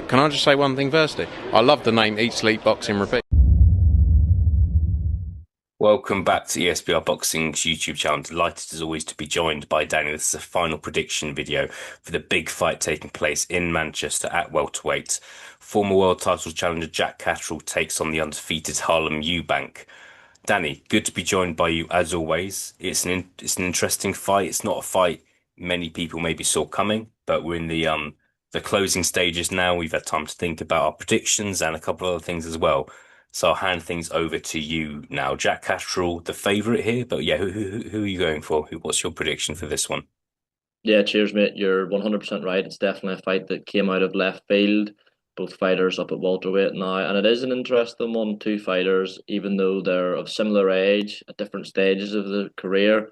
Can I just say one thing firstly? I love the name Eat Sleep Boxing Repeat. Welcome back to ESBR Boxing's YouTube channel. Delighted as always to be joined by Danny. This is a final prediction video for the big fight taking place in Manchester at welterweight. Former world title challenger Jack Catterall takes on the undefeated Harlem Eubank. Danny, good to be joined by you as always. It's an interesting fight. It's not a fight many people maybe saw coming, but we're in the closing stages now. We've had time to think about our predictions and a couple of other things as well. So I'll hand things over to you now. Jack Catterall, the favourite here, but yeah, who are you going for? What's your prediction for this one? Yeah, cheers, mate. You're 100% right. It's definitely a fight that came out of left field. Both fighters up at welterweight now, and it is an interesting one. Two fighters, even though they're of similar age at different stages of the career.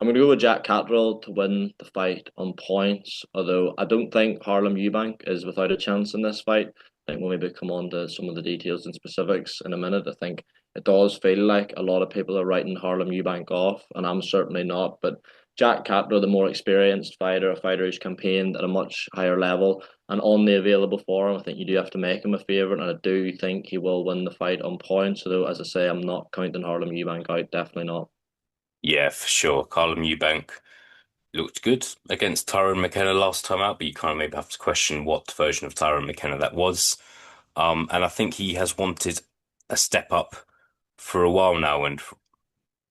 I'm going to go with Jack Catterall to win the fight on points, although I don't think Harlem Eubank is without a chance in this fight. I think we'll maybe come on to some of the details and specifics in a minute. I think it does feel like a lot of people are writing Harlem Eubank off, and I'm certainly not. But Jack Catterall, the more experienced fighter, a fighter who's campaigned at a much higher level and on the available form, I think you do have to make him a favourite, and I do think he will win the fight on points. Although, as I say, I'm not counting Harlem Eubank out, definitely not. Yeah, for sure. Harlem Eubank looked good against Tyrone McKenna last time out, but you kind of maybe have to question what version of Tyrone McKenna that was. And I think he has wanted a step up for a while now, and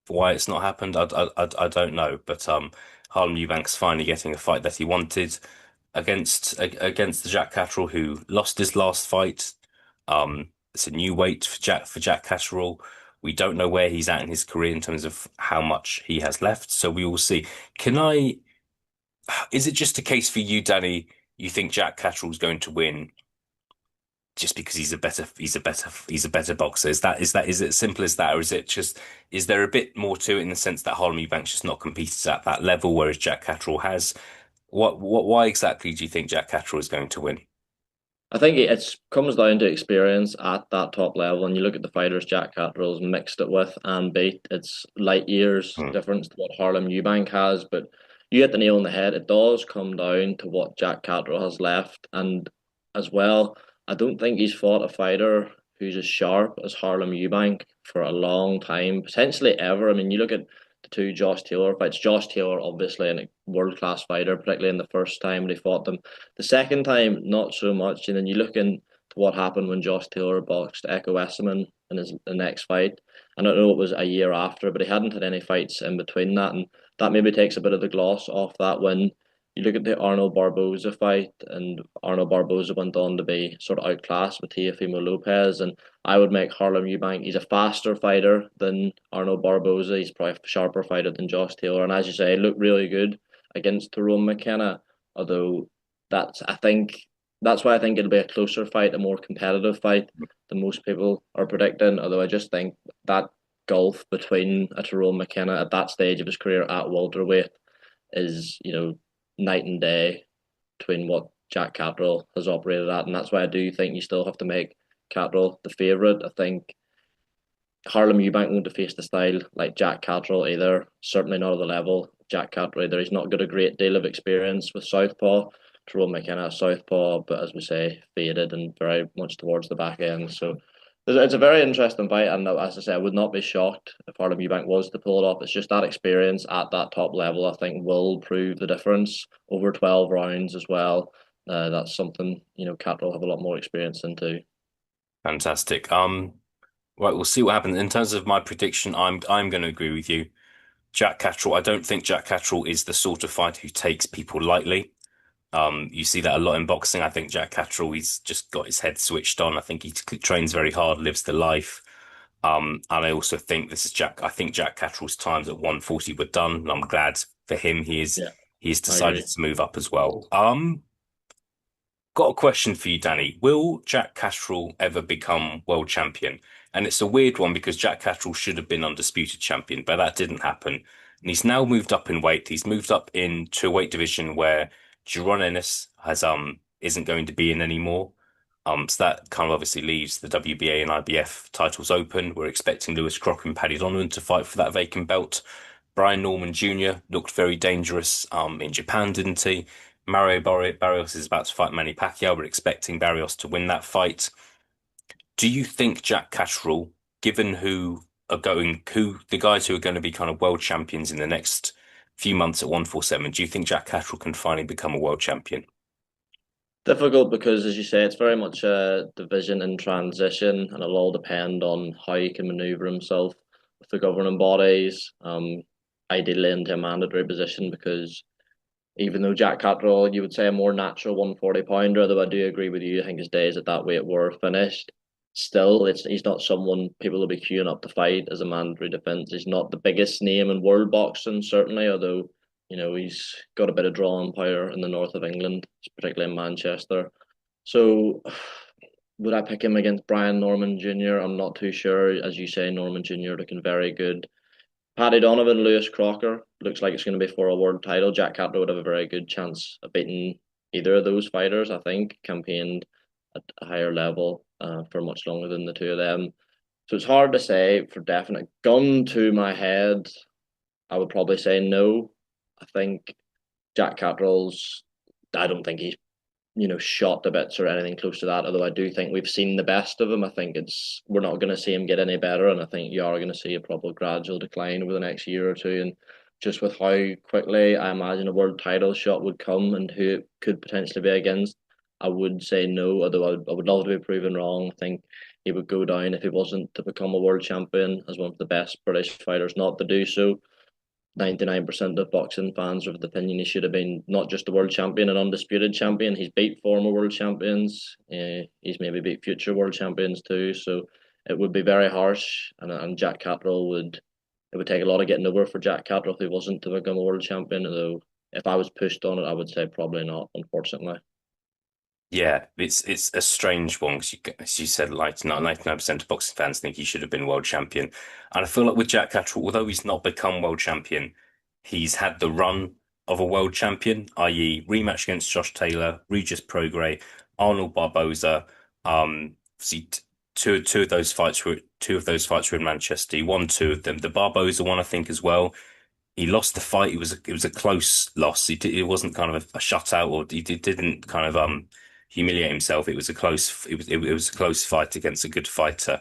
why it's not happened, I don't know. But Harlem Eubank's finally getting a fight that he wanted against the Jack Catterall, who lost his last fight. It's a new weight for Jack Catterall. We don't know where he's at in his career in terms of how much he has left, so we will see. Can I? Is it just a case for you, Danny? You think Jack Catterall's going to win just because he's a better boxer? Is it as simple as that, or is there a bit more to it in the sense that Harlem Eubank's just not competed at that level, whereas Jack Catterall has? Why exactly do you think Jack Catterall is going to win? I think it comes down to experience at that top level. And you look at the fighters Jack Catterall's mixed it with and beat, it's light years Hmm. difference to what Harlem Eubank has. But you hit the nail on the head. It does come down to what Jack Catterall has left. And as well, I don't think he's fought a fighter who's as sharp as Harlem Eubank for a long time, potentially ever. I mean, you look at the two Josh Taylor fights. Josh Taylor, obviously, a world class fighter, particularly in the first time they fought them. The second time, not so much. And then you look into what happened when Josh Taylor boxed Echo Esserman in his the next fight. I don't know it was a year after, but he hadn't had any fights in between that, and that maybe takes a bit of the gloss off that win. You look at the Arnold Barboza fight, and Arnold Barboza went on to be sort of outclassed with Teofimo Lopez, and I would make Harlem Eubank. He's a faster fighter than Arnold Barboza. He's probably a sharper fighter than Josh Taylor, and as you say, he looked really good against Tyrone McKenna. Although that's why I think it'll be a closer fight, a more competitive fight than most people are predicting. Although I just think that gulf between a Tyrone McKenna at that stage of his career at welterweight is, night and day between what Jack Catterall has operated at, and that's why I do think you still have to make Catterall the favourite. I think Harlem Eubank won't face the style like Jack Catterall either. Certainly not at the level of Jack Catterall either. He's not got a great deal of experience with Southpaw. Tyrone McKenna Southpaw, but as we say, faded and very much towards the back end. So it's a very interesting fight, and as I say, I would not be shocked if Harlem Eubank was to pull it off. It's just that experience at that top level, I think, will prove the difference over 12 rounds as well. That's something, Catterall have a lot more experience in too. Fantastic. Right, we'll see what happens. In terms of my prediction, I'm going to agree with you. Jack Catterall, I don't think Jack Catterall is the sort of fighter who takes people lightly. You see that a lot in boxing. I think Jack Catterall, he's just got his head switched on. I think he trains very hard, lives the life. And I also think this is Jack. I think Jack Catterall's times at 140 were done, and I'm glad for him. Yeah, He's I agree. decided to move up as well. Got a question for you, Danny. Will Jack Catterall ever become world champion? And it's a weird one because Jack Catterall should have been undisputed champion, but that didn't happen. And he's now moved up in weight. He's moved up into a weight division where Jaron Ennis isn't going to be in anymore. So that kind of obviously leaves the WBA and IBF titles open. We're expecting Lewis Crocker and Paddy Donovan to fight for that vacant belt. Brian Norman Jr. looked very dangerous in Japan, didn't he? Barrios is about to fight Manny Pacquiao. We're expecting Barrios to win that fight. Do you think Jack Catterall, given who the guys who are going to be kind of world champions in the next few months at 147, do you think Jack Catterall can finally become a world champion? Difficult because, as you say, it's very much a division in transition, and it'll all depend on how he can maneuver himself with the governing bodies. Ideally into a mandatory position because even though Jack Catterall, you would say a more natural 140 pounder, though I do agree with you, I think his days at that weight were finished. Still, he's not someone people will be queuing up to fight as a mandatory defence. He's not the biggest name in world boxing, certainly, although he's got a bit of drawing power in the north of England, particularly in Manchester. So, would I pick him against Brian Norman Jr.? I'm not too sure. As you say, Norman Jr. looking very good. Paddy Donovan, Lewis Crocker looks like it's going to be for a world title. Jack Catterall would have a very good chance of beating either of those fighters. I think campaigned at a higher level for much longer than the two of them. So it's hard to say for definite. Gun to my head, I would probably say no. I think Jack Catterall's. I don't think he's shot to bits or anything close to that. Although I do think we've seen the best of him. I think we're not going to see him get any better, and I think you are going to see a probably gradual decline over the next year or two. And just with how quickly I imagine a world title shot would come and who it could potentially be against, I would say no. Although I would love to be proven wrong. I think he would go down if he wasn't to become a world champion as one of the best British fighters not to do so. 99% of boxing fans are of the opinion he should have been not just a world champion, an undisputed champion. He's beat former world champions. He's maybe beat future world champions too. So it would be very harsh. And Jack Catterall it would take a lot of getting over for Jack Catterall if he wasn't to become a world champion. Although if I was pushed on it, I would say probably not, unfortunately. Yeah, it's a strange one because as you said, like 99% of boxing fans think he should have been world champion, and I feel like with Jack Catterall, although he's not become world champion, he's had the run of a world champion, i.e., rematch against Josh Taylor, Regis Prograis, Arnold Barboza. See, two of those fights were in Manchester. He won two of them. The Barboza one, I think, as well. He lost the fight. It was a close loss. It wasn't kind of a shutout, or didn't kind of humiliate himself. It was a close fight against a good fighter.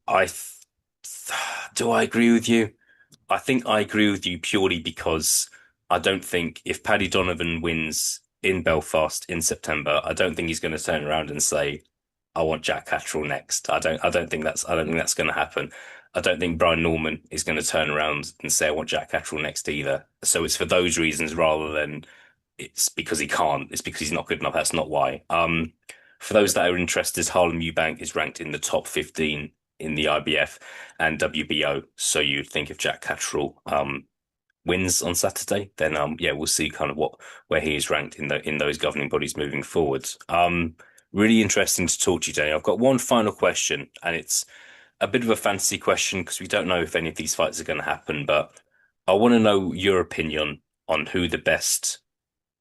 I th do I agree with you? I think I agree with you purely because I don't think if Paddy Donovan wins in Belfast in September, I don't think he's going to turn around and say, "I want Jack Catterall next." I don't think that's going to happen. I don't think Brian Norman is going to turn around and say, "I want Jack Catterall next" either. So it's for those reasons rather than it's because he can't. It's because he's not good enough. That's not why. For those that are interested, Harlem Eubank is ranked in the top 15 in the IBF and WBO. So you'd think if Jack Catterall wins on Saturday, then yeah, we'll see kind of where he is ranked in those governing bodies moving forwards. Really interesting to talk to you, Danny. I've got one final question, and it's a bit of a fantasy question because we don't know if any of these fights are going to happen, but I want to know your opinion on who the best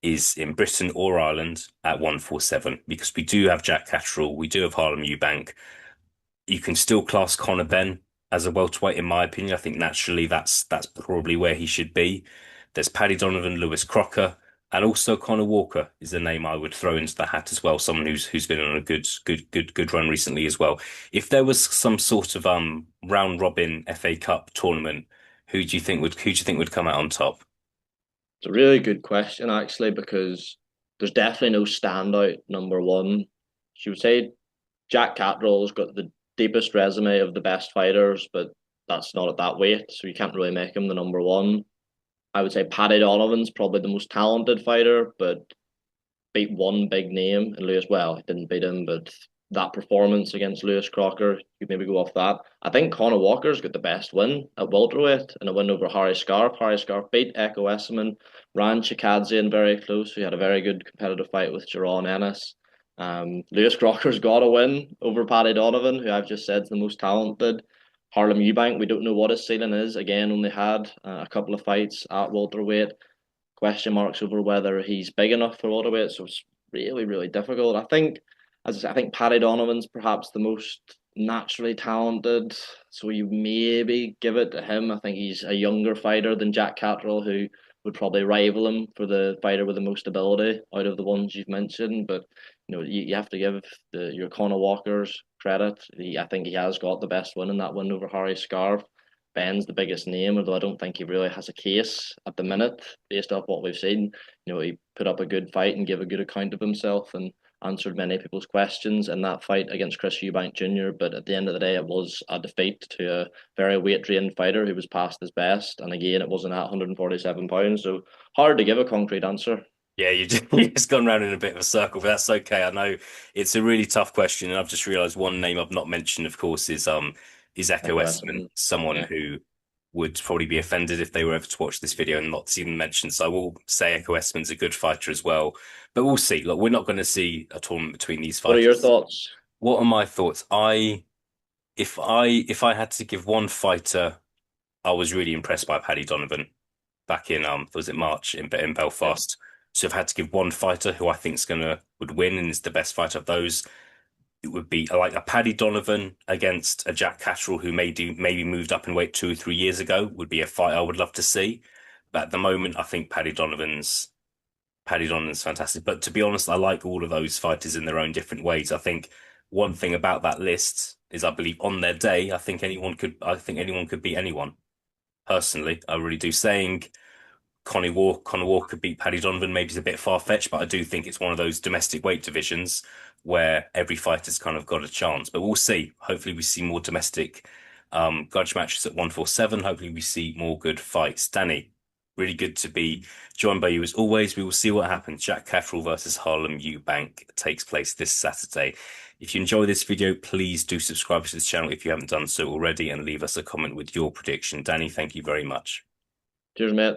is in Britain or Ireland at 147 because we do have Jack Catterall, we do have Harlem Eubank. You can still class Conor Benn as a welterweight, in my opinion. I think naturally that's probably where he should be. There's Paddy Donovan, Lewis Crocker, and also Connor Walker is a name I would throw into the hat as well. Someone who's been on a good run recently as well. If there was some sort of round robin FA Cup tournament, who do you think would come out on top? It's a really good question, actually, because there's definitely no standout number one. She would say Jack Catterall's got the deepest resume of the best fighters, but that's not at that weight, so you can't really make him the number one. I would say Paddy Donovan's probably the most talented fighter, but beat one big name in Lewis. Well, he didn't beat him, but that performance against Lewis Crocker, you maybe go off that. I think Conor Walker's got the best win at welterweight and a win over Harry Scarf. Harry Scarf beat Echo Esserman, ran Chikadzian very close. He had a very good competitive fight with Jerron Ennis. Lewis Crocker's got a win over Paddy Donovan, who I've just said is the most talented. Harlem Eubank, we don't know what his ceiling is. Again, only had a couple of fights at welterweight. Question marks over whether he's big enough for welterweight. So it's really, really difficult. I think, as I said, I think Paddy Donovan's perhaps the most naturally talented. So you maybe give it to him. I think he's a younger fighter than Jack Catterall, who would probably rival him for the fighter with the most ability out of the ones you've mentioned. But you have to give your Conor Walker's credit. I think he has got the best win in that win over Harry Scarf. Ben's the biggest name, although I don't think he really has a case at the minute based off what we've seen. He put up a good fight and gave a good account of himself and answered many people's questions in that fight against Chris Eubank Jr. But at the end of the day, it was a defeat to a very weight trained fighter who was past his best. And again, it wasn't at 147 pounds. So hard to give a concrete answer. Yeah, you just gone round in a bit of a circle, but that's okay. I know it's a really tough question, and I've just realised one name I've not mentioned, of course, is Echo Echo Westman, Esmond. someone Yeah. who would probably be offended if they were ever to watch this video and not see them mentioned. So I will say Echo Westman's a good fighter as well, but we'll see. Look, we're not going to see a tournament between these What are your fighters. thoughts? What are my thoughts? If I had to give one fighter, I was really impressed by Paddy Donovan back in was it March in Yeah. Belfast. So if I had to give one fighter who I think's would win and is the best fighter of those, it would be like a Paddy Donovan against a Jack Catterall who maybe moved up in weight 2 or 3 years ago would be a fight I would love to see. But at the moment, I think Paddy Donovan's fantastic. But to be honest, I like all of those fighters in their own different ways. I think one thing about that list is I believe on their day, I think anyone could beat anyone. Personally, I really do. Saying Conor Walker could beat Paddy Donovan maybe is a bit far-fetched, but I do think it's one of those domestic weight divisions where every fighter's kind of got a chance. But we'll see. Hopefully we see more domestic grudge matches at 147. Hopefully we see more good fights. Danny, really good to be joined by you as always. We will see what happens. Jack Catterall versus Harlem Eubank takes place this Saturday. If you enjoy this video, please do subscribe to this channel if you haven't done so already and leave us a comment with your prediction. Danny, thank you very much. Cheers, mate.